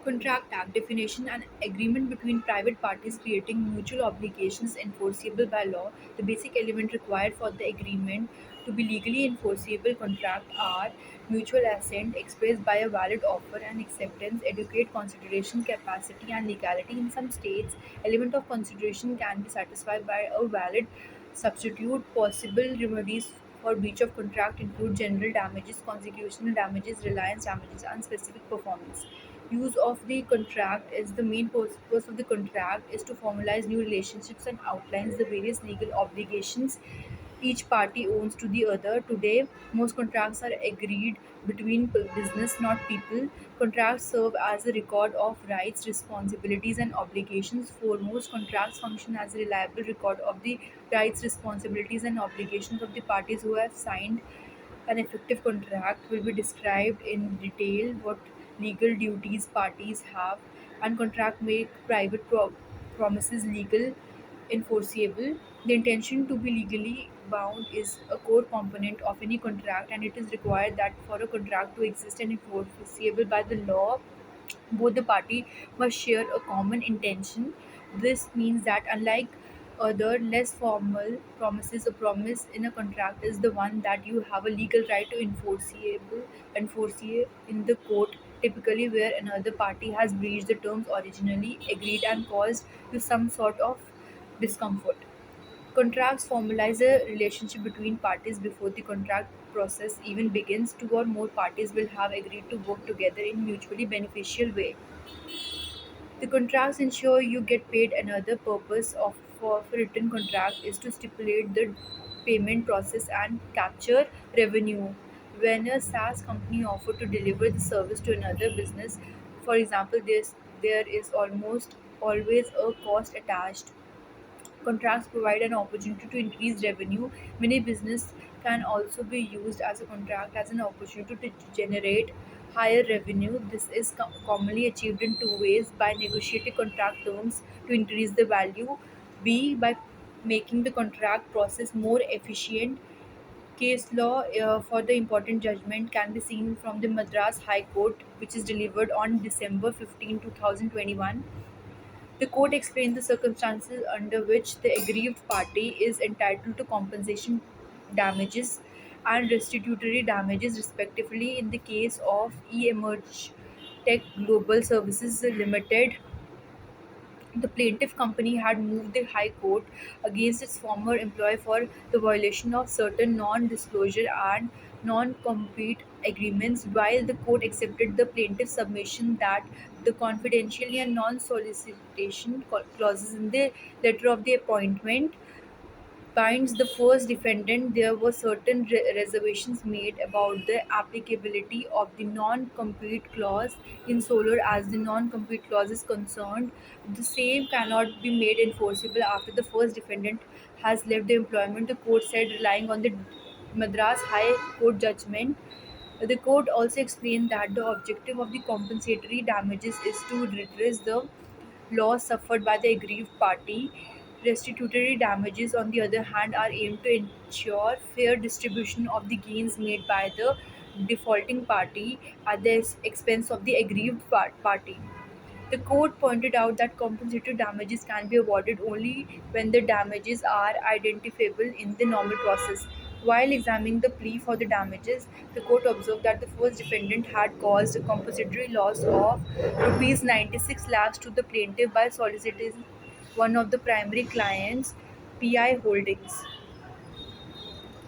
Contract Act definition: an agreement between private parties creating mutual obligations enforceable by law. The basic element required for the agreement to be legally enforceable contract are mutual assent expressed by a valid offer and acceptance, adequate consideration, capacity, and legality. In some states, element of consideration can be satisfied by a valid substitute. Possible remedies for breach of contract include general damages, consequential damages, reliance damages, and specific performance. Use of the contract is the main purpose of the contract is to formalize new relationships and outlines the various legal obligations each party owns to the other. Today, most contracts are agreed between business, not people. Contracts serve as a record of rights, responsibilities, and obligations. Foremost, contracts function as a reliable record of the rights, responsibilities, and obligations of the parties who have signed. An effective contract will be described in detail what legal duties parties have, and contract make private promises legal enforceable. The intention to be legally bound is a core component of any contract, and it is required that for a contract to exist and enforceable by the law, both the party must share a common intention. This means that unlike other less formal promises, a promise in a contract is the one that you have a legal right to enforce in the court, typically where another party has breached the terms originally agreed and caused you some sort of discomfort. Contracts formalize a relationship between parties before the contract process even begins. Two or more parties will have agreed to work together in mutually beneficial way. The contracts ensure you get paid. Another purpose of a written contract is to stipulate the payment process and capture revenue. When a SaaS company offers to deliver the service to another business, for example, there is almost always a cost attached. Contracts provide an opportunity to increase revenue. Many business can also be used as a contract as an opportunity to generate higher revenue. This is commonly achieved in two ways: by negotiating contract terms to increase the value, B by making the contract process more efficient. Case law for the important judgment can be seen from the Madras High Court, which is delivered on December 15, 2021. The court explained the circumstances under which the aggrieved party is entitled to compensation damages and restitutory damages, respectively. In the case of eMerge Tech Global Services Limited, the plaintiff company had moved the High Court against its former employer for the violation of certain non-disclosure and non-compete agreements. While the court accepted the plaintiff's submission that the confidentiality and non-solicitation clauses in the letter of the appointment binds the first defendant, there were certain reservations made about the applicability of the non-compete clause insofar as the non-compete clause is concerned. The same cannot be made enforceable after the first defendant has left the employment, the court said, relying on the Madras High Court judgment. The court also explained that the objective of the compensatory damages is to redress the loss suffered by the aggrieved party. Restitutory damages, on the other hand, are aimed to ensure fair distribution of the gains made by the defaulting party at the expense of the aggrieved party. The court pointed out that compensatory damages can be awarded only when the damages are identifiable in the normal process. While examining the plea for the damages, the court observed that the first defendant had caused a compensatory loss of Rs 96 lakhs to the plaintiff by soliciting one of the primary clients, PI Holdings.